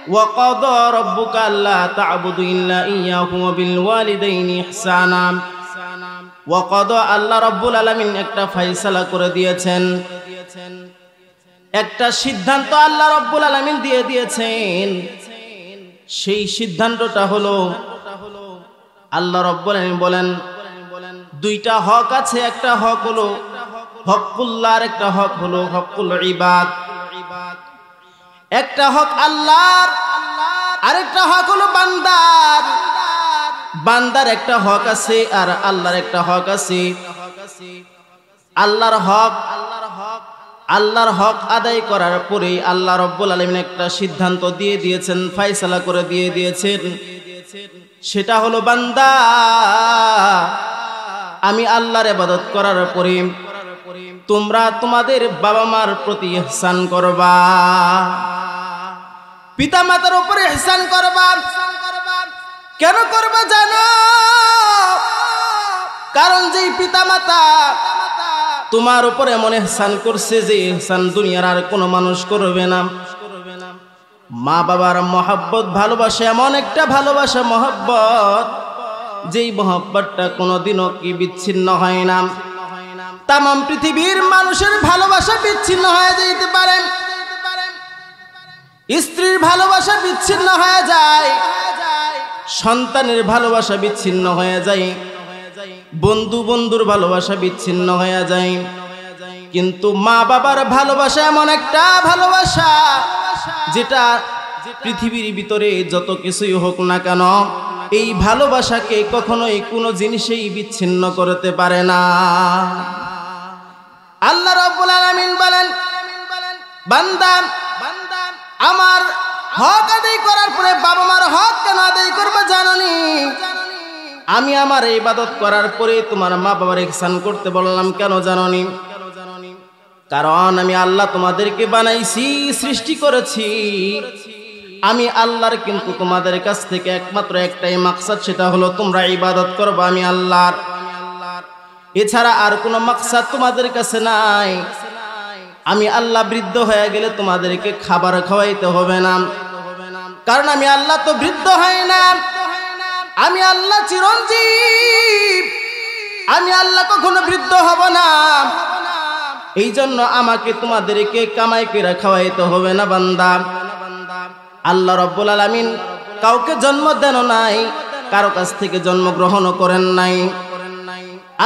وقضى ربك ألا تعبدوا إلا إياه وبالوالدين إحسانا وقضى আল্লাহ রাব্বুল আলামিন একটা ফয়সালা করে দিয়েছেন, একটা সিদ্ধান্ত আল্লাহ রাব্বুল আলামিন দিয়ে দিয়েছেন। সেই সিদ্ধান্তটা হলো আল্লাহ রাব্বুল আলামিন বলেন দুইটা হক আছে, একটা হক হলো হকুল্লাহ আর একটা হক হলো হকুল ইবাদ। একটা হক আল্লাহর, আরেকটা হক হলো বান্দার। বান্দার একটা হক আছে আর আল্লাহর একটা হক আছে। আল্লাহর হক আদায় করার পরে আল্লাহ রাব্বুল আলামিন একটা সিদ্ধান্ত দিয়ে দিয়েছেন, ফয়সালা করে দিয়ে দিয়েছেন। সেটা হলো বান্দা আমি আল্লাহর ইবাদত করার পরে তোমরা তোমাদের বাবা মার প্রতি ইহসান করবা, পিতা মাতার উপরে ইহসান করবা। কেন করবা জানো? কারণ যেই পিতা মাতা তোমার উপরে এমন ইহসান করছে যে ইহসান দুনিয়ার আর কোনো মানুষ করবে না। মা বাবার মহব্বত ভালোবাসা এমন একটা ভালোবাসা মহব্বত, যেই মহব্বতটা কোনোদিনও কি বিচ্ছিন্ন হয় না। তাম পৃথিবীর মানুষের ভালোবাসা বিচ্ছিন্ন হয়ে যেতে পারে, স্ত্রীর ভালোবাসা বিচ্ছিন্ন হয়ে যায়, সন্তানের ভালোবাসা বিচ্ছিন্ন হয়ে যায়, বন্ধুর ভালোবাসা বিচ্ছিন্ন হয়ে যায়, কিন্তু মা বাবার ভালোবাসা এমন একটা ভালোবাসা যেটা পৃথিবীর ভিতরে যত কিছুই হোক না কেন এই ভালোবাসাকে কখনোই কোনো জিনিসেই বিচ্ছিন্ন করতে পারে না। আল্লাহ রাব্বুল আলামিন বলেন বান্দা আমার হক আদায় করার পরে বাবা মার হক কেন আদায় করবে জানোনি? আমি আমার ইবাদত করার পরে তোমার মা বাবার ইহসান করতে বললাম কেন জানোনি? কারণ আমি আল্লাহ তোমাদেরকে বানাইছি, সৃষ্টি করেছি। আমি আল্লাহর কিন্তু তোমাদের কাছ থেকে একমাত্র একটাই মাকসাদ, সেটা হলো তোমরা ইবাদত করবে আমি আল্লাহর। এছাড়া আর কোনো মাকসাদ তোমাদের কাছে নাই। আমি আল্লাহ বৃদ্ধ হয়ে গেলে তোমাদেরকে খাবার খাওয়াইতে হবে না, কারণ আমি আল্লাহ তো বৃদ্ধ হয় না। আমি আল্লাহ চিরঞ্জীব, আমি আল্লাহ কখনো বৃদ্ধ হব না। এই জন্য আমাকে তোমাদেরকে কামাই করে খাওয়াইতে হবে না বান্দা। আল্লাহ রাব্বুল আলামিন কাউকে জন্ম দেন নাই, কারো কাছ থেকে জন্মগ্রহণও করেন নাই।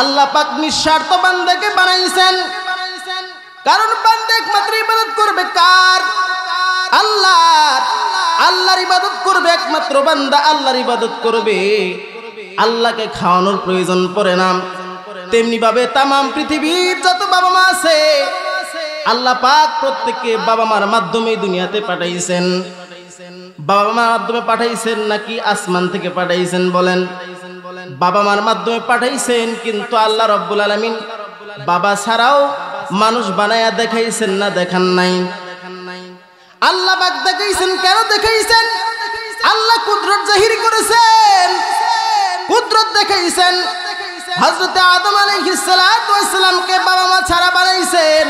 আল্লাহ পাক নিঃস্বার্থ বান্দাকে বানাইছেন, কারণ বান্দা একমাত্র ইবাদত করবে কার? আল্লাহর। আল্লাহর ইবাদত করবে একমাত্র বান্দা, আল্লাহর ইবাদত করবে। আল্লাহকে খাওয়ানোর প্রয়োজন পড়ে না। তেমনি ভাবে তামাম পৃথিবীর যত বাবা মা আছে আল্লাহ পাক প্রত্যেককে বাবা মার মাধ্যমে দুনিয়াতে পাঠাইছেন। বাবা মার মাধ্যমে পাঠাইছেন নাকি আসমান থেকে পাঠাইছেন বলেন? বাবা মার মাধ্যমে পাঠাইছেন, কিন্তু আল্লাহ রাব্বুল আলামিন বাবা ছাড়াও মানুষ বানায়া দেখাইছেন না দেখান নাই? আল্লাহ পাক দেখাইছেন। কেন দেখাইছেন? আল্লাহ কুদরত জাহির করেছেন, কুদরত দেখাইছেন। হযরত আদম আলাইহিস সালাতু ওয়াস সালামকে বাবা মা ছাড়া বানাইছেন।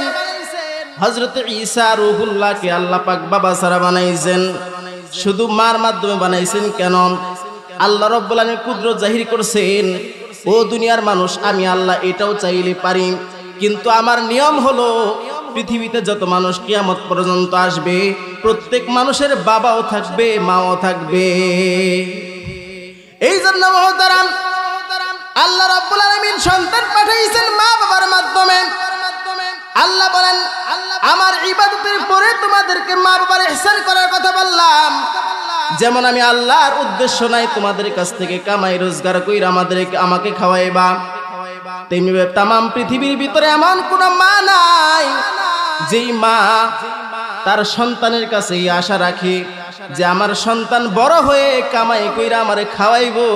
হযরত ঈসা রূহুল্লাহকে আল্লাহ পাক বাবা ছাড়া বানাইছেন, শুধু মার মাধ্যমে বানাইছেন। কেন? আল্লাহ রাব্বুল আলামিন কুদরত জাহির করেছেন, ও দুনিয়ার মানুষ আমি আল্লাহ এটাও চাইলে পারি, কিন্তু আমার নিয়ম হলো পৃথিবীতে যত মানুষ কিয়ামত পর্যন্ত আসবে প্রত্যেক মানুষের বাবাও থাকবে, মাও থাকবে। এই জন্য মুহতারাম আল্লাহ রাব্বুল আলামিন সন্তান পাঠাইছেন মা বাবার মাধ্যমে। আল্লাহ বলেন আমার ইবাদতের পরে তোমাদেরকে মা বাবার ইহসান করার কথা বললাম। যেমন আমি আল্লাহর উদ্দেশ্য নাই তোমাদের কাছ থেকে কামাই রোজগার কইরা আমাকে খাওয়াইবা, তেমনি তামাম পৃথিবীর ভিতরে এমন কোন মা নাই যেই মা তার সন্তানের কাছে এই আশা রাখে যে আমার সন্তান বড় হয়ে কামাই কইরা আমারে খাওয়াইবো।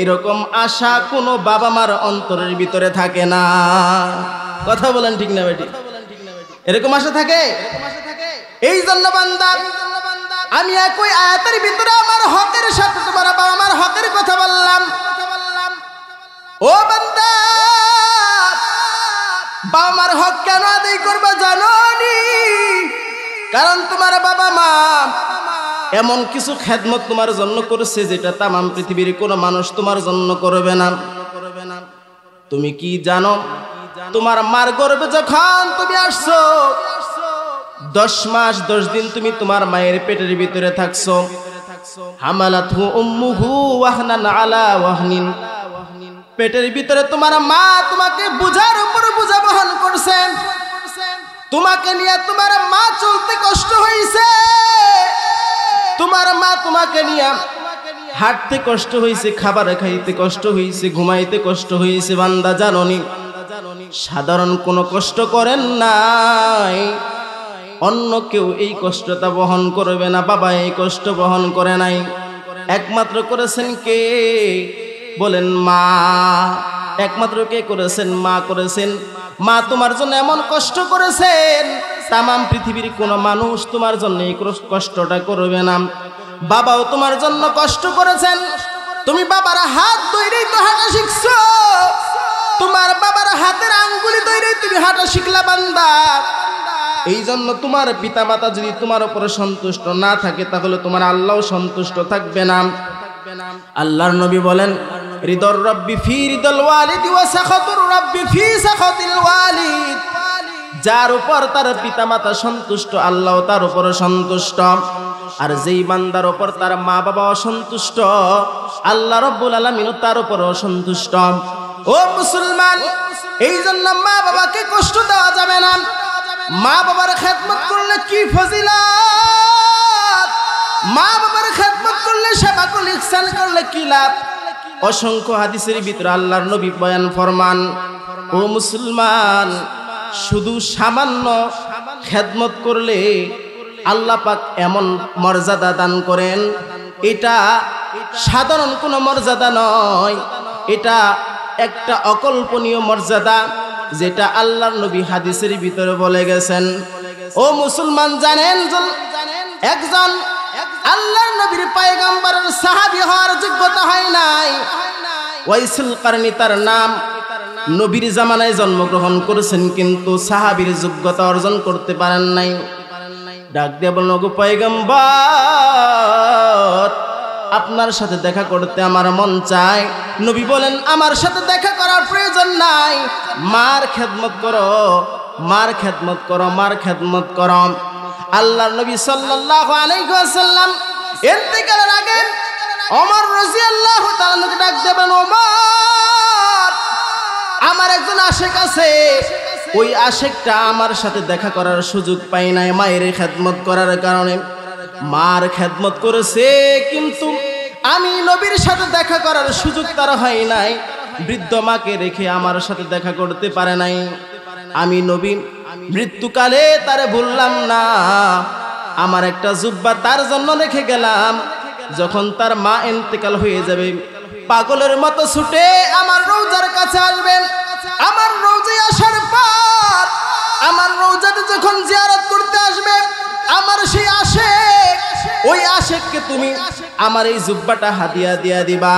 এরকম আশা কোনো বাবা মার অন্তরের ভিতরে থাকে না। কথা বলেন ঠিক না বেটি? এরকম আশা থাকে? এই জন্য বান্দা আমি একই আয়াতের ভিতরে আমার হকের সাথে তোমার বাবা মার হকের কথা বললাম। ও বান্দা বাবা মার হক কেন আদায় করবা জানো নি? কারণ তোমার বাবা মা এমন কিছু খেদমত তোমার জন্য করেছে যেটা তামাম পৃথিবীর কোনো মানুষ তোমার জন্য করবে না। তুমি কি জানো, তোমার মার গর্ভে যখন তুমি আসছো 10 মাস 10 দিন তুমি তোমার মায়ের পেটের ভিতরে থাকছো। হামালাতহু উম্মুহু ওয়াহনান আলা ওয়াহনিন, পেটের ভিতরে তোমার মা তোমাকে বোঝার উপর বোঝা বহন করছে। তোমাকে নিয়ে তোমার মা চলতে কষ্ট হয়েছে, তোমার মা তোমাকে নিয়ে হাঁটতে কষ্ট হয়েছে, খাবার খাইতে কষ্ট হয়েছে, ঘুমাইতে কষ্ট হয়েছে। বান্দা জানোনি, সাধারণ কোনো কষ্ট করেন নাই, অন্য কেউ এই কষ্টটা বহন করবে না। বাবা এই কষ্ট বহন করে নাই, একমাত্র করেছেন কে? বলেন মা। একমাত্র কে করেছেন? মা করেছেন। মা তোমার জন্য এমন কষ্ট করেছেন, তামাম পৃথিবীর কোনো মানুষ তোমার জন্য এই কষ্টটা করবে না। বাবাও তোমার জন্য কষ্ট করেছেন। তুমি বাবার হাত ধরেই তো হাঁটা শিখছো, তোমার বাবার হাতের আঙ্গুলি ধরেই তুমি হাঁটা শিখলা বান্দা। এই জন্য তোমার পিতামাতা যদি তোমার উপরে সন্তুষ্ট না থাকে, তাহলে তোমার আল্লাহও সন্তুষ্ট থাকবে না। আল্লাহর নবী বলেন, রিদর রব্বি ফি রিদল ওয়ালিদি ওয়া সাখাতুর রব্বি ফি সাখাতিল ওয়ালিদ। যার উপর তার পিতামাতা সন্তুষ্ট, আল্লাহও তার উপরে সন্তুষ্ট। আর যেই বান্দার উপর তার মা বাবা অসন্তুষ্ট, আল্লাহ রাব্বুল আলামিনও তার উপর অসন্তুষ্ট। ও মুসলমান, এই জন্য মা বাবাকে কষ্ট দেওয়া যাবে না। মা বাবার খেদমত করলে কি ফজিলত, মা বাবার খেদমত করলে, সেবা করলে, ইহসান করলে কি লাভ। অসংখ্য হাদিসের ভিতরে আল্লাহর নবী বয়ান ফরমান, ও মুসলমান, শুধু সামান্য খেদমত করলে আল্লাহ পাক এমন মর্যাদা দান করেন, এটা সাধারণ কোনো মর্যাদা নয়, এটা একটা অকল্পনীয় মর্যাদা, যেটা আল্লাহর নবী হাদিসের ভিতরে বলে গেছেন। ও মুসলমান, জানেন একজন আল্লাহর নবীর পয়গম্বরের সাহাবী হওয়ার যোগ্যতা হয় নাই। ওয়াইসুল কারনী তার নাম, নবীর জামানায় জন্মগ্রহণ করেছেন, কিন্তু সাহাবীর যোগ্যতা অর্জন করতে পারেন নাই। ডাক দিয়ে বলল, গো পয়গম্বর, আপনার সাথে দেখা করতে আমার মন চায়। নবী বলেন, আমার সাথে দেখা করার প্রয়োজন নাই, মার খেদমত করো, মার খেদমত করো, মার খেদমত করো। আল্লাহর নবী সাল্লাল্লাহু আলাইহি ওয়াসাল্লাম ইন্তেকালের আগে ওমর রাদিয়াল্লাহু তাআলাকে ডাক দেবেন, ওমর, আমার একজন আশিক আছে, ওই আশিকটা আমার সাথে দেখা করার সুযোগ পায় নাই মায়ের খেদমত করার কারণে। মার খেদমত করেছে, কিন্তু আমি নবীর সাথে দেখা করার সুযোগ তার হয় নাই। বৃদ্ধ মাকে রেখে আমার সাথে দেখা করতে পারে নাই। আমি নবী মৃত্যুকালে তারে বললাম না, আমার একটা জুব্বা তার জন্য রেখে গেলাম। যখন তার মা ইন্তেকাল হয়ে যাবে, পাগলের মতো ছুটে আমার রওজার কাছে আসবেন। আমার রওজায় আসার পর, আমার রওজাতে যখন জিয়ারত করতে আসবে, আমার সেই আশিক, ওই আশিককে তুমি আমার এই জুব্বাটা হাদিয়া দিয়া দিবা।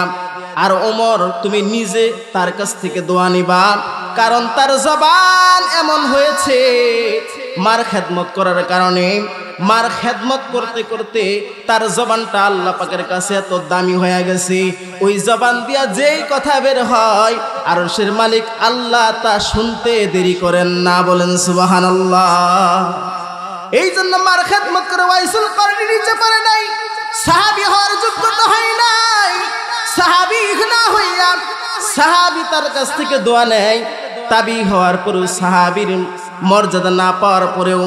আর ওমর, তুমি নিজে তার কাছ থেকে দোয়া নিবা, কারণ তার জবান এমন হয়েছে মার খেদমত করার কারণে। মার খেদমত করতে করতে তার জবানটা আল্লাহ পাকের কাছে এত দামি হয়ে গেছে, ওই জবান দিয়া যেই কথা বের হয়, আরশের মালিক আল্লাহ তা শুনতে দেরি করেন না। বলেন সুবহানাল্লাহ। এই জন্য মার খেদমত করে ওয়াইসুল কারনী নিচে পড়ে নাই, সাহাবী হওয়ার যোগ্যতা হয় নাই। সাহাবী না হইয়া সাহাবী তার কাছ থেকে দোয়া নেয়, তাবি হওয়ার পরেও, সাহাবীর মর্যাদা না পাওয়ার পরেও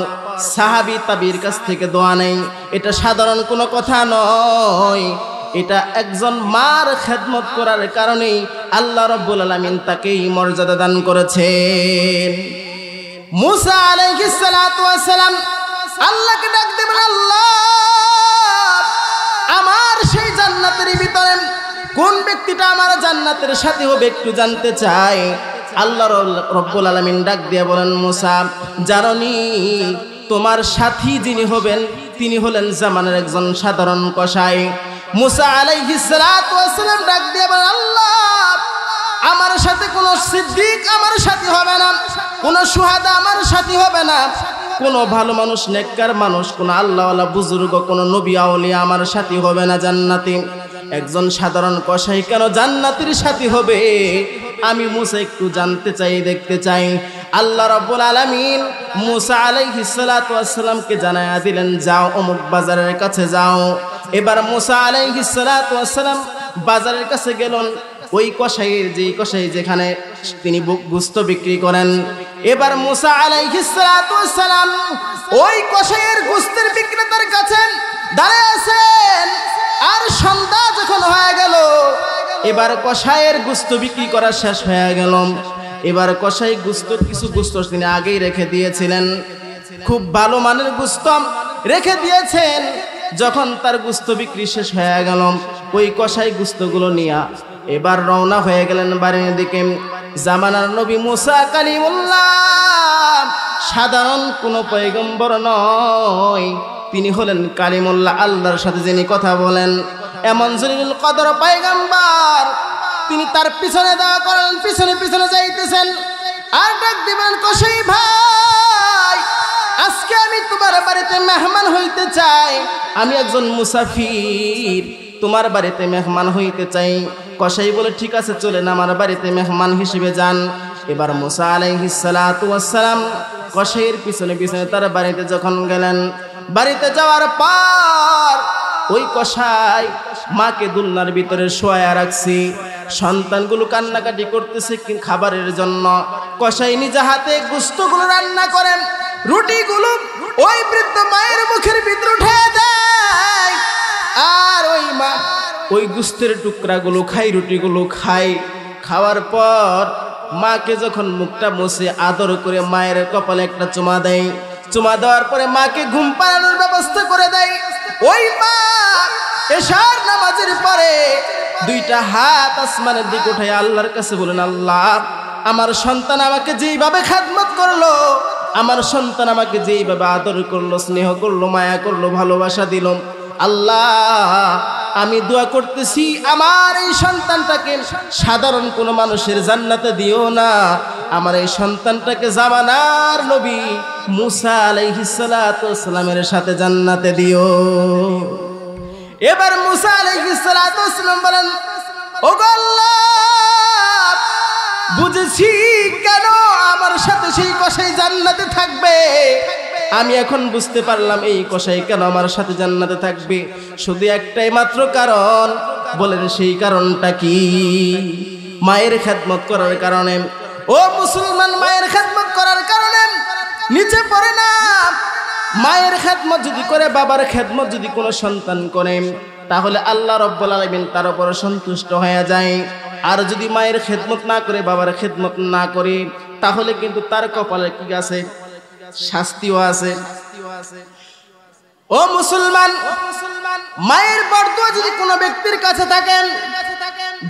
সাহাবী তাবির কাছ থেকে দোয়া নেই। এটা সাধারণ কোনো কথা নয়, এটা একজন মার খেদমত করার কারণেই আল্লাহ রাব্বুল আলামিন তাকে এই মর্যাদা দান করেছেন। মুসা আলাইহিস সালাতু ওয়াস সালাম আল্লাহকে ডাক দেবেন, আল্লাহ, আমার সেই জান্নাতের ভিতরে কোন ব্যক্তিটা আমার জান্নাতের সাথী হবে একটু জানতে চাই। আল্লাহ রাব্বুল আলামিন ডাক দিয়ে বলেন, মুসা, জানোনি তোমার সাথী যিনি হবেন তিনি হলেন জামানের একজন সাধারণ কসাই। মুসা আলাইহিস সালাতু ওয়াস সালাম ডাক দিয়ে বলেন, আল্লাহ, আমার সাথে কোনো সিদ্দিক আমার সাথী হবে না, কোনো সুহাদা আমার সাথী হবে না, কোনো ভালো মানুষ, নেককার মানুষ, কোনো আল্লাহওয়ালা বুজুর্গ, কোনো নবী আউলিয়া আমার সাথী হবে না জান্নাতি? একজন সাধারণ কসাই কেন জান্নাতের সাথী হবে? আমি মুসা একটু জানতে চাই, দেখতে চাই। আল্লাহ রাব্বুল আলামিন মুসা আলাইহিস সালাতু ওয়াস সালামকে জানায়া দিলেন, যাও অমুক বাজারের কাছে যাও। এবার মুসা আলাইহিস সালাতু ওয়াস সালাম বাজারের কাছে গেলেন। ওই কসাইয়ের, যে কসাই যেখানে তিনি গোশত বিক্রি করেন, এবার মুসা আলাইহিস সালাতু ওয়াস সালাম ওই কসাইয়ের গোশতের বিক্রেতার কাছে দাঁড়িয়ে আছেন। আর সন্ধ্যা যখন হয়ে গেল, এবার কসাইয়ের গোশত বিক্রি করা শেষ হয়ে গেল। এবার কসাই কিছু গোশত তিনি আগেই রেখে দিয়েছিলেন, খুব ভালো মানের গোশত রেখে দিয়েছেন। যখন তার গোশত বিক্রি শেষ হয়ে গেল, ওই কসাই গোশতগুলো নিয়ে এবার রওনা হয়ে গেলেন বাড়ির দিকে। জামানার নবী মুসা কালিমুল্লাহ সাধারণ কোনো পয়গম্বর নয়, তিনি হলেন কালিমুল্লাহ, আল্লাহর সাথে যিনি কথা বলেন, এমন জলিলুল কদর পয়গম্বর। তিনি তার পিছনে দেওয়া করেন, পিছনে পিছনে যাইতেছেন। আর ডাক দিবেন, কসাই ভাই, আজকে আমি তোমার বাড়িতে মেহমান হইতে চাই। আমি একজন মুসাফির, তোমার বাড়িতে মেহমান হইতে চাই। কসাই বলে, ঠিক আছে, চলেন আমার বাড়িতে মেহমান হিসেবে যান। এবার মুসা আলাইহিস সালাতু ওয়াস সালাম কসাইয়ের পিছনে পিছনে তার বাড়িতে যখন গেলেন, বাড়িতে যাওয়ার পর ওই কসাই মাকে দুলনার ভিতরে শোয়া রাখছি, সন্তানগুলো কান্নাকাটি করতেছে খাবারের জন্য। কসাই নিজে হাতে গোশতগুলো রান্না করেন, রুটিগুলো ওই বৃদ্ধ মায়ের মুখের ভিতরে উঠে দেয়। আর ওই মা ওই গোশতের টুকরাগুলো খায়, রুটিগুলো খায়। খাওয়ার পর মাকে যখন মুখটা মুছে আদর করে মায়ের কপালে একটা চুমা দেয়, চুমা দেওয়ার পরে মাকে ঘুম পাড়ানোর ব্যবস্থা করে দেয়। ওই মা এশার নামাজের পরে দুইটা হাত আসমানের দিকে উঠে আল্লাহর কাছে বলেন, আল্লাহ, আমার সন্তান আমাকে যেইভাবে খেদমত করলো, আমার সন্তান আমাকে যেইভাবে আদর করলো, স্নেহ করলো, মায়া করলো, ভালোবাসা দিল, আল্লাহ আমি দোয়া করতেছি আমার এই সন্তানটাকে সাধারণ কোনো মানুষের জান্নাতে দিও না, আমার এই সন্তানটাকে জামানার নবী মুসা আলাইহিস সালাতু ওয়াস সালামের সাথে জান্নাতে দিও। এবার মুসা আলাইহিস সালাতু ওয়াস সালাম বলেন, ওগো আল্লাহ, বুঝেছি কেন আমার সাথে সেই কসাই জান্নাতে থাকবে। আমি এখন বুঝতে পারলাম এই কসাই কেন আমার সাথে জান্নাতে থাকবে। শুধু একটাই মাত্র কারণ। বলেন সেই কারণটা কি? মায়ের খেদমত করার কারণে। ও মুসলমান, মায়ের খেদমত করার কারণে নিচে পড়ে না। মায়ের খেদমত যদি করে, বাবার খেদমত যদি কোনো সন্তান করে, তাহলে আল্লাহ রাব্বুল আলামিন তার উপর সন্তুষ্ট হয়ে যায়। আর যদি মায়ের খেদমত না করে, বাবার খেদমত না করে, তাহলে কিন্তু তার কপালে কি আছে? শাস্তিও আছে। ও মুসলমান, মায়ের বরদুয়া যদি কোনো ব্যক্তির কাছে থাকেন,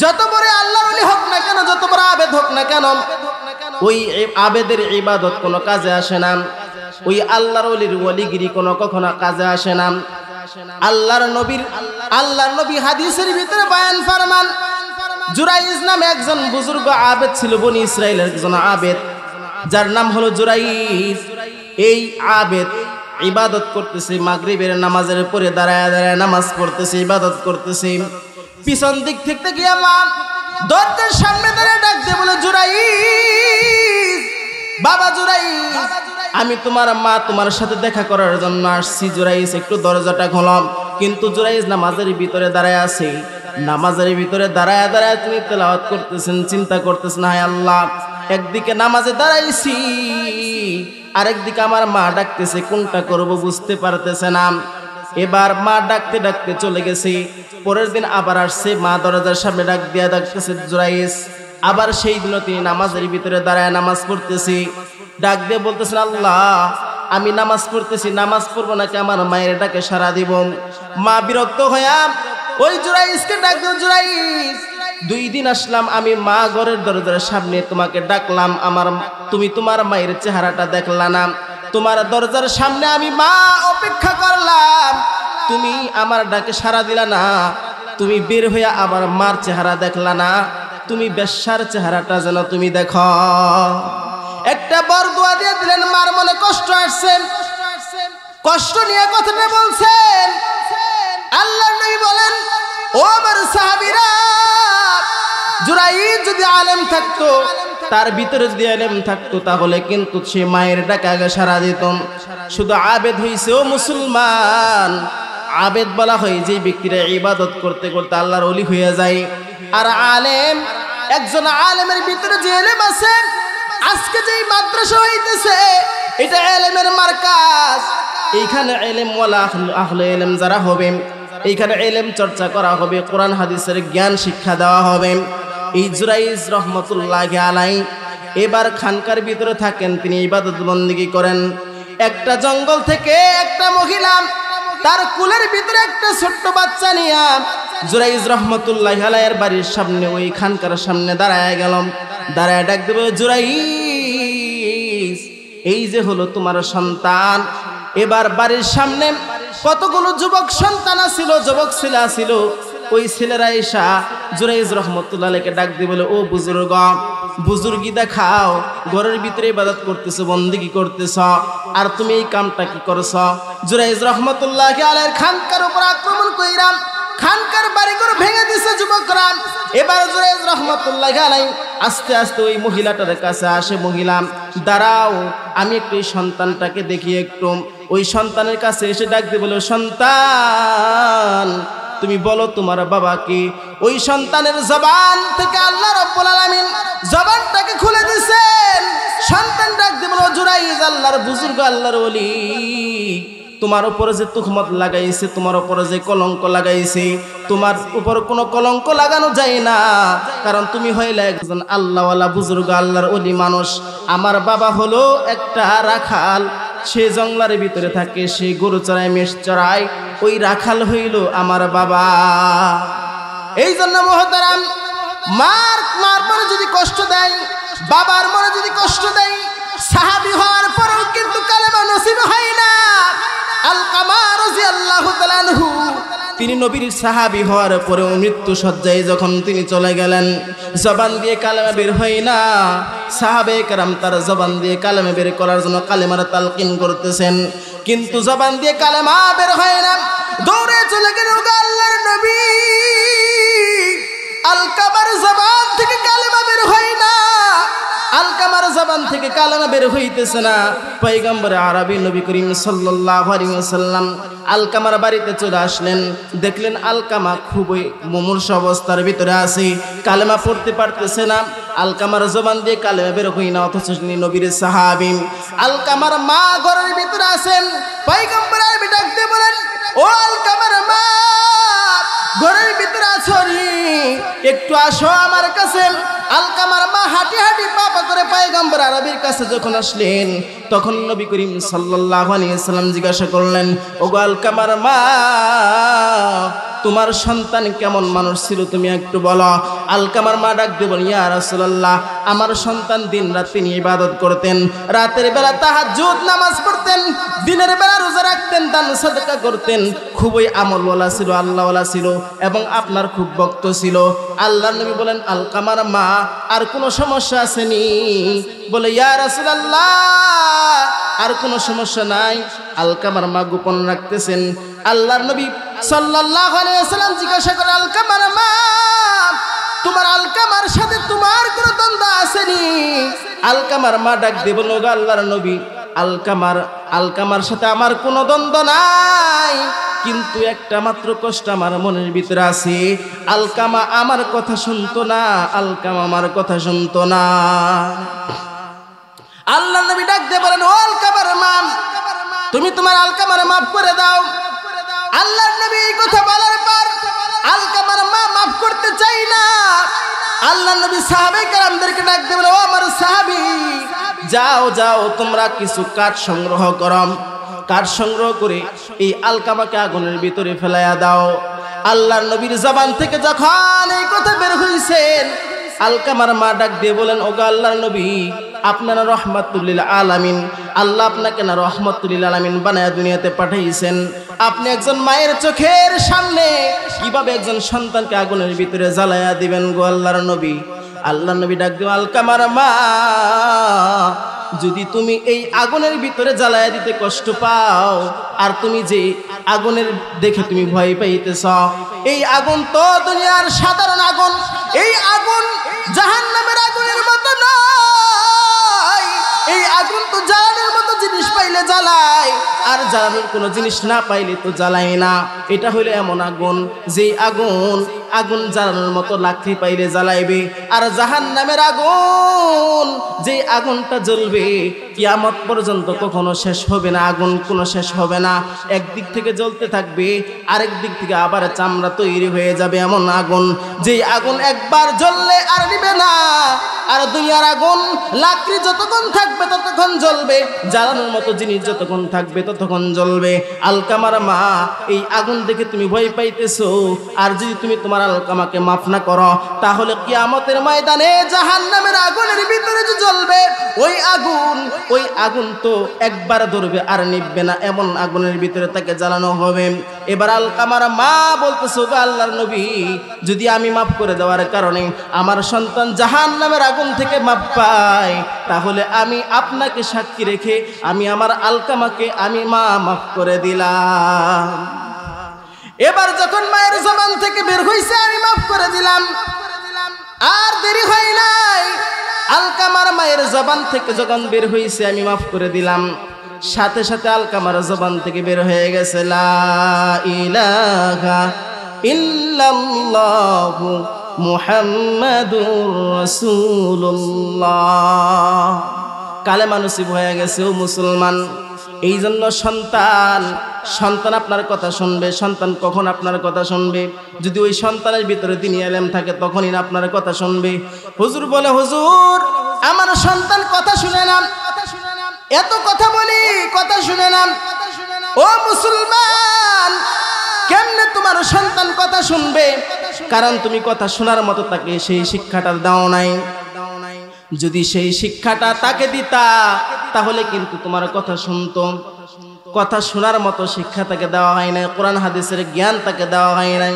যত বড় আল্লাহর ওলি হোক না কেন, যত বড় আবেদ হোক না কেন, ওই আবেদের ইবাদত কোনো কাজে আসে না। ওই আল্লাহর ওলির ওলিগিরি কোনো কখনো কাজে আসে না। আল্লাহর নবী হাদিসের ভিতরে বয়ান ফরমান, জুরাইজ নামে একজন বুজুর্গ আবেদ ছিল, বনি ইসরাইলের একজন আবেদ, যার নাম হলো জুরাইজ। এই আবেদ ইবাদত করতেছে, মাগরিবের নামাজের পরে দাঁড়ায় দাঁড়ায় নামাজ পড়তেছে, ইবাদত করতেছে। পিছন দিক থেকে গিয়ে মা দরজার সামনে দাঁড়িয়ে ডাক দিয়ে বলে, জুরাইজ, বাবা জুরাইজ, আমি তোমার মা তোমার সাথে দেখা করার জন্য আসছি। জুরাইজ একটু দরজাটা খোলাম। কিন্তু জুরাইজ নামাজের ভিতরে দাঁড়ায় আছে। নামাজের ভিতরে দাঁড়ায় দাঁড়ায় তিনি তেলাওয়াত করতেছেন, চিন্তা করতেছেন, হায় আল্লাহ, একদিকে নামাজে দাঁড়াইছি, আরেকদিকে আমার মা ডাকতেছে, কোনটা করব বুঝতে পারতেছে না। এবার মা ডাকতে ডাকতে চলে গেছে। পরের দিন আবার আসছে, মা দরজার সামনে ডাক দিয়া ডাকতেছে জুরাইজ। আবার সেই দিনও তিনি নামাজের ভিতরে দাঁড়ায় নামাজ পড়তেছি। ডাক দিয়ে বলতেছেন, আল্লাহ, আমি নামাজ পড়তেছি, নামাজ পড়বো নাকি আমার মায়ের ডাকে সাড়া দিব? মা বিরক্ত হইয়া ওই জুরাইজকে ডাক দিল, জুরাইজ, 2 দিন আসলাম আমি মা ঘরের দরজার সামনে, তোমাকে ডাকলাম, তুমি তোমার মায়ের চেহারাটা দেখলা না। তোমার দরজার সামনে আমি মা অপেক্ষা করলাম, তুমি আমার ডাকে সাড়া দিলা না। তুমি বের হইয়া আমার মার চেহারা দেখলা না, তুমি বেশ্যার চেহারাটা যেন তুমি দেখো। একটা বরদোয়া দিয়ে দিলেন। মার মনে কষ্ট আসছেন, কষ্ট নিয়ে কথাটা বলছেন। আল্লাহর নবী বলেন, ও আমার সাহাবীরা, জুরাইদ যদি আলেম থাকতো, তার ভিতরে যদি আলেম থাকতো, তাহলে কিন্তু সে মায়ের ডাকে আগে সাড়া দিত। শুধু আবেদ হইছে ও মুসলমান। আবেদ বলা হয় যে ব্যক্তিরা ইবাদত করতে করতে আল্লাহর ওলি হয়ে যায়। আর আলেম, একজন আলেমের ভিতরে যে এলেম আছে, আজকে যে মাদ্রাসা হইতেছে এটা এলেমের মার্কাজ। এইখানে এলেম ওয়ালা আহলে এলেম যারা হবে, এইখানে এলেম চর্চা করা হবে, কোরআন হাদিসের জ্ঞান শিক্ষা দেওয়া হবে। এই জুরাইজ রহমতুল্লাহি আলাইহি এবার খানকার ভিতরে থাকেন, তিনি ইবাদত বন্দেগী করেন। একটা জঙ্গল থেকে একটা মহিলা তার কুলের ভিতরে একটা ছোট্ট বাচ্চা নিয়া জুরাইজ রহমতুল্লাহি আলাইহির বাড়ির সামনে, ওই খানকার সামনে দাঁড়ায় গেলাম। দাঁড়ায় ডাক দেবে, জুরাইজ, এই যে হলো তোমার সন্তান। এবার বাড়ির সামনে কতগুলো যুবক সন্তান ছিল, যুবক ছেলে ছিল। ওই ছেলেরা এসা জুরাইজ রহমতুল্লাহ আলাইহিকে ডাক দিয়ে বলে, ও বুজুর্গ, বুজুর্গি দেখাও, ঘরের ভিতরে ইবাদত করতেছ, বন্দেগী করতেছ, আর তুমি এই কামটা কি করছ? জুরাইজ রহমতুল্লাহি আলাইহির খানকার উপর আক্রমণ কইরাম, খানকার বাড়িঘর ভেঙে দিছে যুবকরা। এবার জুরাইজ রহমতুল্লাহি আলাইহি আস্তে আস্তে ওই মহিলাটার কাছে আসে। মহিলা, দাঁড়াও, আমি একটু এই সন্তানটাকে দেখি একটু। ওই সন্তানের কাছে এসে ডাক দিয়ে বলে, সন্তান, তুমি বলো তোমার বাবা কি? ওই সন্তানের জবান থেকে আল্লাহ রাব্বুল আলামিন জবানটাকে খুলে দিয়েছেন। সন্তান ডাক দিয়ে বলে, জুরাইজ, আল্লাহর বুজুর্গ, আল্লাহর ওলি, তোমার উপরে যে তুহমত লাগাইছে, তোমার উপরে যে কলঙ্ক লাগাইছে, তোমার উপর কোনো কলঙ্ক লাগানো যায় না, কারণ তুমি হইলে একজন আল্লাহওয়ালা বুজুর্গ, আল্লাহর ওলি মানুষ। আমার বাবা হলো একটা রাখাল, সে জঙ্গলের ভিতরে থাকে, সে গরু চড়ায়, মেষ চড়ায়, ওই রাখাল হইল আমার বাবা। এই জন্য মুহতারাম, মার মনে যদি কষ্ট দেয়, বাবার মনে যদি কষ্ট দেয়, সাহাবী হওয়ার পরেও কিন্তু কালেমা নসিব হয় না। আলকামা রাদিয়াল্লাহু তাআলা আনহু, তিনি নবীর সাহাবী হওয়ার পরেও মৃত্যু সজ্জায় যখন তিনি চলে গেলেন, জবান দিয়ে কালেমা বের হয় না। সাহাবে কেরাম তার জবান দিয়ে কালেমা বের করার জন্য কালেমার তালকিন করতেছেন, কিন্তু জবান দিয়ে কালেমা বের হয় না। দৌড়ে চলে গেল আল্লাহর নবী, আলকামার জবান থেকে কালেমা বের হয় না, আলকামার জবান থেকে কালেমা বের হইতেছে না। পয়গম্বর আরবি নবী করিম সাল্লাল্লাহু আলাইহি ওয়াসাল্লাম আলকামার বাড়িতে চলে আসলেন। দেখলেন আলকামা খুবই মুমূর্ষ অবস্থার ভিতরে আছে, কালেমা পড়তে পারতেছে না। আলকামার জবান দিয়ে কালেমা বের হয় না, অথচ তিনি নবীর সাহাবী। আলকামার মা ঘরের ভিতরে আছেন। পয়গম্বর আরবি ডাক দিয়ে বলেন, ও আলকামার মা, ঘরের ভিতরে আছো রে, একটু আসো আমার কাছে। আলকামার মা হাঁটি হাঁটি পাপা করে পয়গম্বর আরবির কাছে যখন আসলেন, তখন নবী করিম সাল্লাল্লাহু আলাইহি ওয়াসাল্লাম জিজ্ঞাসা করলেন, ওগো আলকামার মা, তোমার সন্তান কেমন মানুষ ছিল তুমি একটু বলো। আলকামার মা ডাক দিয়ে বলেন, ইয়া রাসূলুল্লাহ, আমার সন্তান দিন রাত তিনি ইবাদত করতেন, রাতের বেলা তাহাজ্জুদ নামাজ পড়তেন, দিনের বেলা রোজা রাখতেন, দান সাদকা করতেন, খুবই আমলওয়ালা ছিল, আল্লাহওয়ালা ছিল, এবং আপনার খুব ভক্ত ছিল। আল্লাহর নবী বলেন, আলকামার মা, আর কোনো সমস্যা আসেনি? বলে, ইয়া রাসূলুল্লাহ, আর কোনো সমস্যা নাই। আলকামার মা গোপন রাখতেছেন। আল্লাহর নবী সাল্লাল্লাহু আলাইহি ওয়াসাল্লাম জিজ্ঞাসা করে, আলকামার মা, তোমার আলকামার সাথে তোমার কোনো দ্বন্দ্ব আসেনি? আলকামার মা ডাক দিয়ে বলল, ওগো আল্লাহর নবী, আলকামার সাথে আমার কোনো দ্বন্দ্ব নাই, কিন্তু একটা মাত্র কষ্ট আমার মনের ভিতরে আছে। আলকামা আমার কথা শুনতো না, আলকামা আমার কথা শুনতো না। আল্লাহর নবী ডাক দিয়ে বলেন, ও আলকামার মা, তুমি তোমার আলকামার মাফ করে দাও। আল্লাহর নবী এই কথা বলার পর আলকামার মা মাফ করতে চাই না। আল্লাহর নবী সাহাবায়ে কেরামদেরকে ডাক দিয়ে বলেন, ও আমার সাহাবী, যাও যাও, তোমরা কিছু কাঠ সংগ্রহ করো, কাঠ সংগ্রহ করে এই আলকামাকে আগুনের ভিতরে ফেলাইয়া দাও। আল্লাহর নবীর জবান থেকে যখন এই কথা বের হইছেন, আলকামার মা ডাক দিয়ে বলেন, ওগো আল্লাহর নবী, আপনারা রহমাতুল লিল আলামিন, আল্লাহ আপনাকে না রহমাতুল লিল আলামিন বানায়া দুনিয়াতে পাঠাইছেন। আপনি একজন মায়ের চোখের সামনে কিভাবে একজন সন্তানকে আগুনের ভিতরে জ্বালায়া দিবেন গো আল্লাহর নবী? আল্লাহর নবী ডাক দিয়ে, আলকামার মা, যদি তুমি এই আগুনের ভিতরে জ্বালায়া দিতে কষ্ট পাও, আর তুমি যে আগুনের দেখে তুমি ভয় পাইতেছ, এই আগুন তো দুনিয়ার সাধারণ আগুন, এই আগুন জাহান্নামের আগুনের মতো নয়। এই আগুন তো জ্বালানোর মতো জিনিস পাইলে জ্বালায়, আর জ্বালানোর কোনো জিনিস না পাইলে তো জ্বালায় না। এটা হইলো এমন আগুন যে আগুন জ্বালানোর মতো লাকড়ি পাইলে জ্বালাইবে। আর জাহান্নামের আগুন, যে আগুনটা জ্বলবে কিয়ামত পর্যন্ত কখনো শেষ হবে না, আগুন কোনো শেষ হবে না। একদিক থেকে জ্বলতে থাকবে, আরেক দিক থেকে আবার চামড়া তৈরি হয়ে যাবে এমন আগুন, যে আগুন একবার জ্বললে আর নিবে না। আর দুনিয়ার আগুন লাকড়ি যতক্ষণ থাকবে ততক্ষণ জ্বলবে, জ্বালানোর মতো জিনিস যতক্ষণ থাকবে ততক্ষণ জ্বলবে। আলকামার মা, এই আগুন দেখে তুমি ভয় পাইতেছো, আর যদি তুমি তোমার আলকামাকে মাফ না করো, তাহলে কিয়ামতের ময়দানে জাহান্নামের আগুনের ভিতরে যে জ্বলবে, ওই আগুন তো একবার ধরবে আর নিববে না, এমন আগুনের ভিতরে তাকে জ্বালানো হবে। এবার আলকামার মা বলতেছো, গো আল্লাহর নবী, যদি আমি মাফ করে দেওয়ার কারণে আমার সন্তান জাহান্নামের আগুন থেকে মাফ পায়, তাহলে আমি আপনাকে সাক্ষী রেখে আমি আমার আলকামাকে আমি মাফ করে দিলাম। এবার যখন মায়ের জবান থেকে বের হইছে আমি মাফ করে দিলাম, আর দেরি হয় নাই। আলকামার মায়ের জবান থেকে যখন বের হইছে আমি মাফ করে দিলাম, সাথে সাথে আলকামার জবান থেকে বের হয়ে গেছে লা ইলাহা ইল্লাল্লাহু মুহাম্মাদুর রাসূলুল্লাহ। কালেমা নসিব হয়ে গেছে ও মুসলমান। এই জন্য সন্তান আপনার কথা শুনবে। সন্তান কখন আপনার কথা শুনবে? যদি ওই সন্তানের ভিতরে দ্বীনি ইলম থাকে, তখনই না আপনার কথা শুনবে। হুজুর বলে, হুজুর আমার সন্তান কথা শুনে না, এত কথা বলি কথা শুনে না। ও মুসলমান, কেমনে তোমার সন্তান কথা শুনবে? কারণ তুমি কথা শোনার মতো তাকে সেই শিক্ষাটা দাও নাই। যদি সেই শিক্ষাটা তাকে দিতা, তাহলে কিন্তু তোমার কথা শুনতো। কথা শোনার মতো শিক্ষা তাকে দেওয়া হয় নাই, কোরআন হাদিসের জ্ঞান তাকে দেওয়া হয় নাই।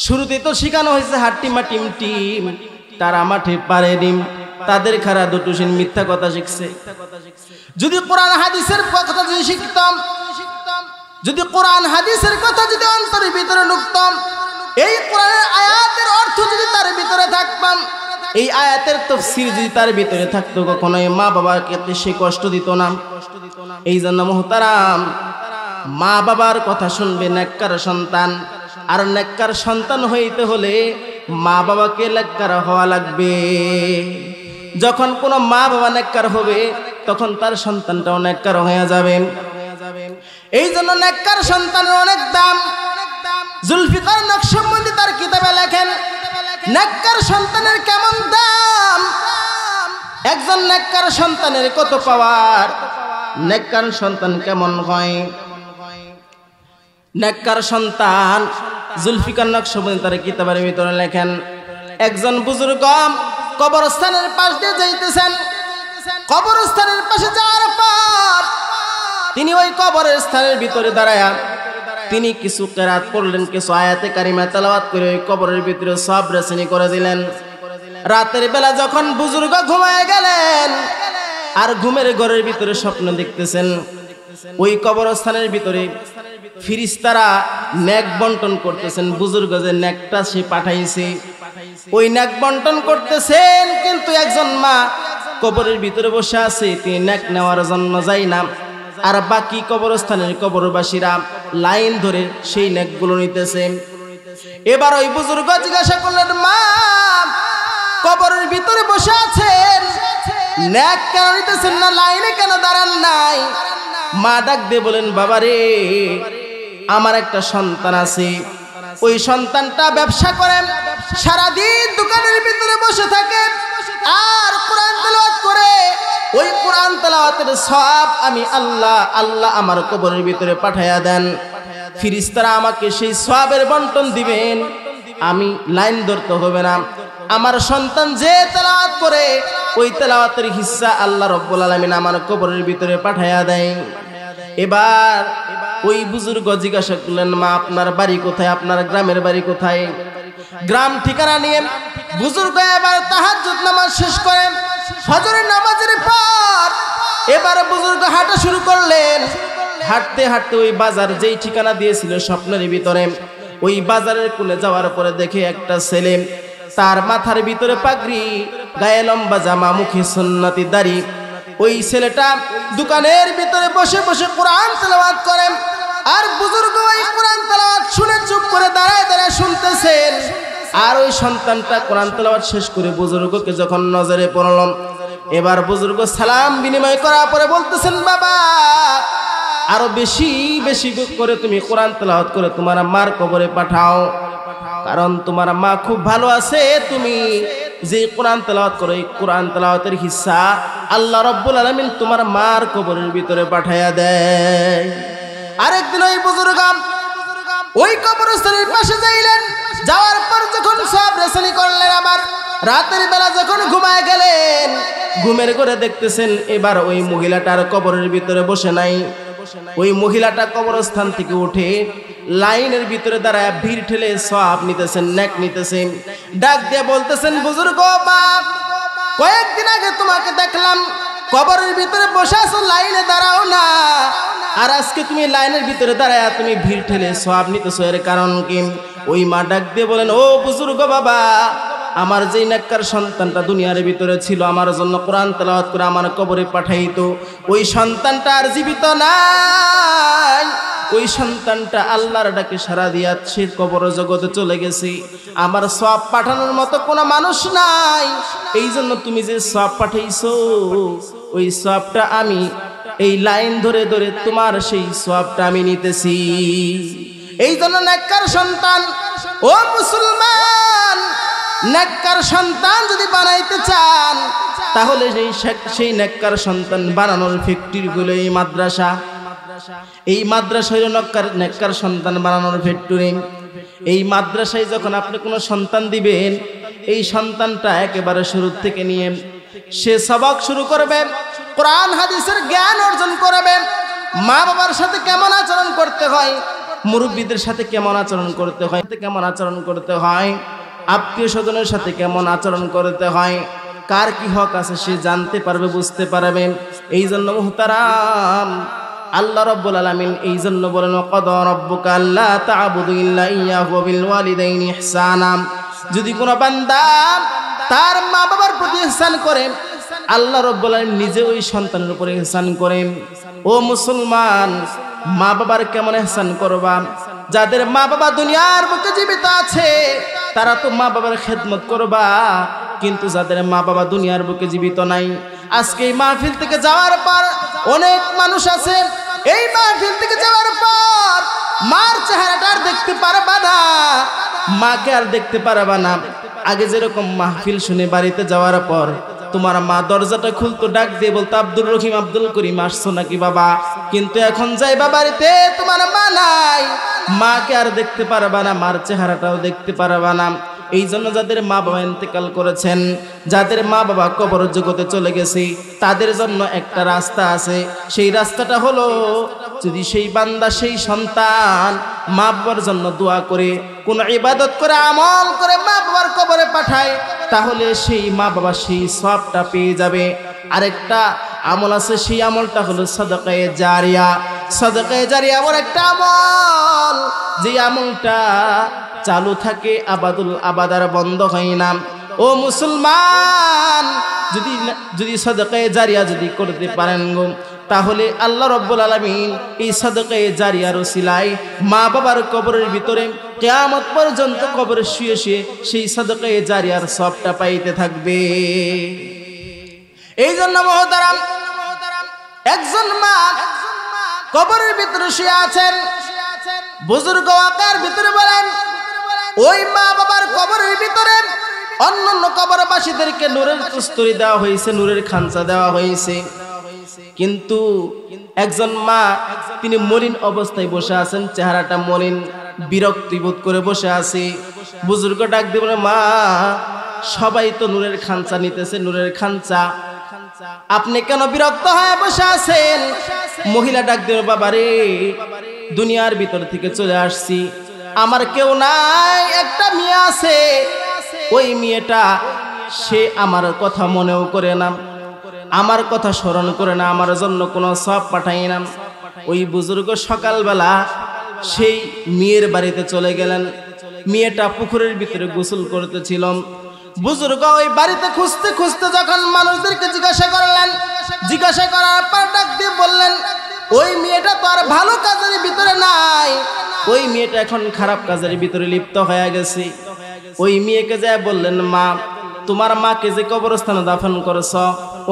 শুরুতে তো শেখানো হয়েছে হাট্টিমা টিম টিম, তারা মাঠে পারে ডিম, তাদের খারা দুটো সিন মিথ্যা কথা শিখছে। যদি কোরআন হাদিসের কথা যদি শিখতাম, যদি কোরআন হাদিসের কথা যদি অন্তরের ভিতরে ঢুকতাম, এই কোরআনের আয়াতের অর্থ যদি তার ভিতরে থাকতাম, এই আয়াতের তাফসীর যদি তার ভিতরে থাকতো, কখনোই মা বাবাকে সে কষ্ট দিত না। এই জন্য মুহতারাম, মা বাবার কথা শুনবে নেককার সন্তান। আর নেককার সন্তান হইতে হলে মা বাবাকে নেককার হওয়া লাগবে। যখন কোনো মা বাবা নেককার হবে, তখন তার সন্তানটাও নেককার হয়ে যাবে। এই জন্য নেককার সন্তানের অনেক দাম। জুলফিকার নকশবন্দি তার কিতাবে লেখেন, নেককার সন্তানের কেমন দাম, একজন নেককার সন্তানের কত পাওয়ার, নেককার সন্তান কেমন হয়। নেককার সন্তান জুলফিকার নকশবন্দি তার কিতাবের ভিতরে লেখেন, একজন বুজুর্গ কবরস্থানের পাশ দিয়ে যাইতেছেন। কবরস্থানের পাশে যাওয়ার পর তিনি ওই কবরের স্থানের ভিতরে দাঁড়ায়া তিনি কিছু কেরাত পড়লেন, কিছু আয়াতে কারিমা তেলাওয়াত করে ওই কবরের ভিতরে সব রচনা করে দিলেন। রাতের বেলা যখন বুজুর্গ ঘুমায় গেলেন, আর ঘুমের ঘরের ভিতরে স্বপ্ন দেখতেছেন, ওই কবরস্থানের ভিতরে ফিরিস্তারা নেক বন্টন করতেছেন। বুজুর্গ যে নেকটা সে পাঠাইছে, ওই নেক বন্টন করতেছেন, কিন্তু একজন মা কবরের ভিতরে বসে আছে, তিনি নেক নেওয়ার জন্য যাই না। আর বাকি কবরস্থানের কবরবাসীরা লাইন ধরে সেই নেকগুলো নিতেছে। এবার ওই বুজুর্গ জিজ্ঞাসা করলেন, মা কবরের ভিতরে বসে আছেন, নেক কেন নিতেছেন না, লাইনে কেন দাঁড়ান নাই? মা ডাক দিয়ে বলেন, বাবা রে, আমার একটা সন্তান আছে, ওই সন্তানটা ব্যবসা করেন, সারাদিন দোকানের ভিতরে বসে থাকে আর কোরআন তেলাওয়াত করে। ওই কোরআন তেলাওয়াতের সওয়াব আমি আল্লাহ আমার কবরের ভিতরে পাঠায়া দেন। ফেরেশতারা আমাকে সেই সওয়াবের বন্টন দিবেন, আমি লাইন ধরতে হবে না। আমার সন্তান যে তেলাওয়াত করে, ওই তেলাওয়াতের হিস্সা আল্লাহ রাব্বুল আলামিন আমার কবরের ভিতরে পাঠায়া দেয়। এবার ওই বুজুর্গ জিজ্ঞাসা করলেন, মা আপনার বাড়ি কোথায়, আপনার গ্রামের বাড়ি কোথায়? গ্রাম ঠিকানা নিয়ে বুজুর্গ এবার তাহাজ্জুদ নামাজ শেষ করে ফজরের নামাজের পর এবার বুজুর্গ হাঁটা শুরু করলেন। হাঁটতে হাঁটতে ওই বাজার যেই ঠিকানা দিয়েছিল স্বপ্নের ভিতরে, ওই বাজারের কুলে যাওয়ার পরে দেখে একটা ছেলে, তার মাথার ভিতরে পাগড়ি, গায়ে লম্বা জামা, মুখে সুন্নতি দাড়ি। ওই ছেলেটা দোকানের ভিতরে বসে বসে কোরআন তেলাওয়াত করে, আর বুজুর্গ ওই কোরআন তেলাওয়াত শুনে চুপ করে দাঁড়ায় দাঁড়ায় শুনতেছেন। আর ওই সন্তানটা কোরআন তেলাওয়াত শেষ করে বুজুর্গকে যখন নজরে পড়ল, এবার বুজুর্গ সালাম বিনিময় করার পরে বলতেছেন, বাবা আরো বেশি বেশি করে তুমি কোরআন তেলাওয়াত করে তোমার মার কবরে পাঠাও, কারণ তোমার মা খুব ভালো আছে। তুমি যে কোরআন তেলাওয়াত করো, এই কোরআন তেলাওয়াতের হিস্সা আল্লাহ রাব্বুল আলামিন তোমার মার কবরের ভিতরে পাঠায়া দেয়। আরেকদিন ওই বুজুর্গ ওই কবরস্থানের পাশে যাইলেন। যাওয়ার পর যখন সব রেসলি করলেন, আবার রাতের বেলা যখন ঘুমায় গেলেন, ঘুমের ঘরে দেখতেছেন এবার ওই মহিলাটার কবরের ভিতরে বসে নাই। ওই মহিলাটা কবরস্থান থেকে উঠে লাইনের ভিতরে দাঁড়ায় ভিড় ঠেলে সওয়াব নিতেছেন, নেক নিতেছেন। ডাক দিয়ে বলতেছেন, বুজুর্গ বাপ, কয়েকদিন আগে তোমাকে দেখলাম কবরের ভিতরে বসে আছো, লাইনে দাঁড়াও না, আর আজকে তুমি লাইনের ভিতরে দাঁড়ায় তুমি ভিড় ঠেলে সওয়াব নিতেছো, এর কারণ কি? ওই মা ডাক দিয়ে বলেন, ও বুজুর্গ বাবা, আমার যেই নেককার সন্তানটা দুনিয়ার ভিতরে ছিল, আমার জন্য কোরআন তেলাওয়াত করে আমার কবরে পাঠাইতো, ওই সন্তানটা আর জীবিত নাই। ওই সন্তানটা আল্লাহর ডাকে সাড়া দিয়া সে কবর জগতে চলে গেছে। আমার সওয়াব পাঠানোর মতো কোনো মানুষ নাই, এই জন্য তুমি যে সওয়াব পাঠাইছো, ওই সওয়াবটা আমি এই লাইন ধরে ধরে তোমার সেই সওয়াবটা আমি নিতেছি। এই জন্য নেককার সন্তান, ও মুসলমান, নেককার সন্তান যদি বানাইতে চান, তাহলে সেই নেককার সন্তান বানানোর ফ্যাক্টরি গুলো এই মাদ্রাসা। এই মাদ্রাসা হইল নেককার সন্তান বানানোর ফ্যাক্টরি। এই মাদ্রাসায় যখন আপনি কোনো সন্তান দিবেন, এই সন্তানটা একেবারে শুরু থেকে নিয়ে সে সবক শুরু করবে, কোরআন হাদিসের জ্ঞান অর্জন করবে, মা বাবার সাথে কেমন আচরণ করতে হয়, মুরব্বীদের সাথে কেমন আচরণ করতে হয়, কেমন আচরণ করতে হয়, আত্মীয় স্বজনের সাথে কেমন আচরণ করতে হয়, কার কি হক আছে সে জানতে পারবে, বুঝতে পারবে। এই জন্য মুহতারাম, আল্লাহ রাব্বুল আলামিন এই জন্য বলেন, ওয়াকাদা রাব্বুকা আল্লা তা'বুদু ইল্লা ইয়্যাহু ওয়া বিল ওয়ালিদাইনি ইহসানা। যদি কোনো বান্দা তার মা বাবার প্রতি ইহসান করে, আল্লাহ রাব্বুল আলামিন নিজে ওই সন্তানের উপরে ইহসান করেন। ও মুসলমান, মা বাবার কেমন ইহসান করবা? যাদের মা বাবা দুনিয়ার বুকে জীবিত আছে, তারা তো মা বাবার খেদমত করবা, কিন্তু যাদের মা বাবা দুনিয়ার বুকে জীবিত নাই, আজকে এই মাহফিল থেকে যাওয়ার পর অনেক মানুষ আছে, এই মাহফিল থেকে যাওয়ার পর মার চেহারাটা আর দেখতে পারবা না, মাকে আর দেখতে পারবা না। আগে যেরকম মাহফিল শুনে বাড়িতে যাওয়ার পর তোমার মা দরজাটা খুলতো, ডাক দিয়ে বলতো, আব্দুর রহিম, আব্দুল করিম, আসছো নাকি বাবা? কিন্তু এখন যাইবা বাড়িতে, তোমার মা নাই, মাকে আর দেখতে পারবা না, মার চেহারাটাও দেখতে পারবা না। এই জন্য যাদের মা বাবা ইন্তেকাল করেছেন, যাদের মা বাবা কবর জগতে চলে গেছে, তাদের জন্য একটা রাস্তা আছে। সেই রাস্তাটা হলো, যদি সেই বান্দা, সেই সন্তান মা বাবার জন্য দোয়া করে, কোন ইবাদত করে, আমল করে মা বাবার কবরে পাঠায়, তাহলে সেই মা বাবা সেই সওয়াবটা পেয়ে যাবে। আরেকটা আমল আছে, সেই আমলটা হলো সাদাকায়ে জারিয়া। সাদাকায়ে জারিয়া এমন একটা আমল, যে আমলটা চালু থাকে আবাদুল আবাদার, বন্ধ হয় না। ও মুসলমান, যদি সাদাকায়ে জারিয়া যদি করতে পারেন গো, তাহলে আল্লাহ রাব্বুল আলামিন এই সাদাকায়ে জারিয়ার ওসিলায় মা বাবার কবরের ভিতরে কিয়ামত পর্যন্ত কবরে শুয়ে শুয়ে সেই সাদাকায়ে জারিয়ার সওয়াবটা পাইতে থাকবে। এই জন্য মুহতারাম, একজন মা কবরের ভিতরে শুয়ে আছেন, বুজুর্গ আকার ভিতরে বলেন, ওই মা বাবার কবরের ভিতরে অন্যান্য কবরবাসীদেরকে নূরের কস্তুরী দেওয়া হয়েছে, নূরের খাঞ্চা দেওয়া হয়েছে, কিন্তু একজন মা, তিনি মলিন অবস্থায় বসে আছেন, চেহারাটা মলিন, বিরক্তি বোধ করে বসে আছে। বুজুর্গ ডাক দিয়ে বলে, মা, সবাই তো নূরের খাঞ্চা নিতেছে, নূরের খাঞ্চা, আপনি কেন বিরক্ত হয়ে বসে আছেন? মহিলা ডাক দিয়ে, বাবা রে, দুনিয়ার ভিতর থেকে চলে আসছি, আমার কেউ নাই, একটা মেয়ে আছে, ওই মেয়েটা সে আমার কথা মনেও করে না, আমার কথা স্মরণ করে না, আমার জন্য কোনো সওয়াব পাঠায় না। ওই বুজুর্গ সকালবেলা সেই মেয়ের বাড়িতে চলে গেলেন। মেয়েটা পুকুরের ভিতরে গোসল করতেছিল। বুজুর্গ ওই বাড়িতে খুঁজতে খুঁজতে যখন মানুষদেরকে জিজ্ঞাসা করলেন, জিজ্ঞাসা করার পর ডাক দিয়ে বললেন, ওই মেয়েটা তো আর ভালো কাজের ভিতরে নাই, ওই মেয়েটা এখন খারাপ কাজের ভিতরে লিপ্ত হয়ে গেছে। ওই মেয়েকে যায় বললেন, মা, তোমার মাকে যে কবরস্থানে দাফন করেছ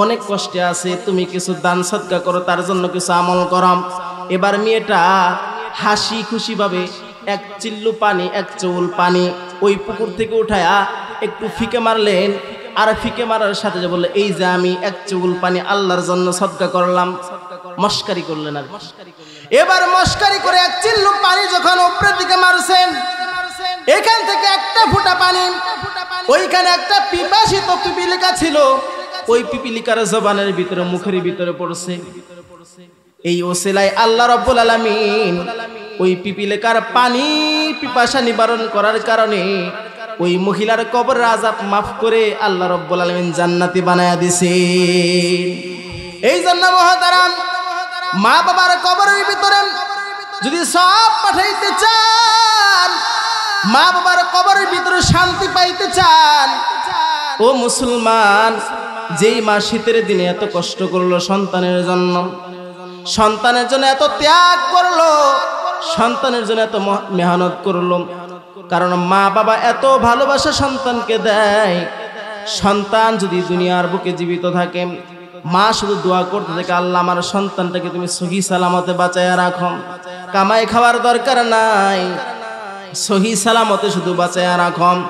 অনেক কষ্টে আছে, তুমি কিছু দান সদকা করো, তার জন্য কিছু আমল করো। এবার মেয়েটা হাসি খুশি ভাবে এক চিল্লু পানি, এক চৌল পানি ওই পুকুর থেকে উঠায়া একটু ফিকে মারলেন। আর ফিকে মারার সাথে যে বললেন, এই যে আমি এক চৌল পানি আল্লাহর জন্য সদকা করলাম। মস্কারি করলেন। আর এবার মস্কারি করে এক চিল্লু পানি যখন উপরের দিকে মারছেন, এখান থেকে একটা ফুটা পানি ওইখানে একটা পিপাসিত পিপিলিকা ছিল, ওই পিপিলিকার জবানের ভিতরে, মুখের ভিতরে পড়ছে। এই ওসিলায় আল্লাহ রাব্বুল আলামিন ওই পিপিলিকার পানি পিপাসা নিবারণ করার কারণে ওই মহিলার কবর আযাব মাফ করে আল্লাহ রাব্বুল আলামিন জান্নাতি বানায়া দিয়েছেন। এই জন্য মুহতারাম, মা বাবার কবরের ভিতরে যদি সওয়াব পাঠাইতে চান, মা বাবার কবরের ভিতরে শান্তি পাইতে চান, ও মুসলমান, যেই মা শীতের দিনে এত কষ্ট করলো সন্তানের জন্য, সন্তানের জন্য এত ত্যাগ করলো, সন্তানের জন্য এত মেহনত করলো, কারণ মা বাবা এত ভালোবাসা সন্তানকে দেয়। সন্তান যদি দুনিয়ার বুকে জীবিত থাকে, মা শুধু দোয়া করতে থাকে, আল্লাহ আমার সন্তানটাকে তুমি সহি সালামতে বাঁচায়া রাখো, কামাই খাওয়ার দরকার নাই, সহি সালামতে শুধু বাঁচায়া রাখো।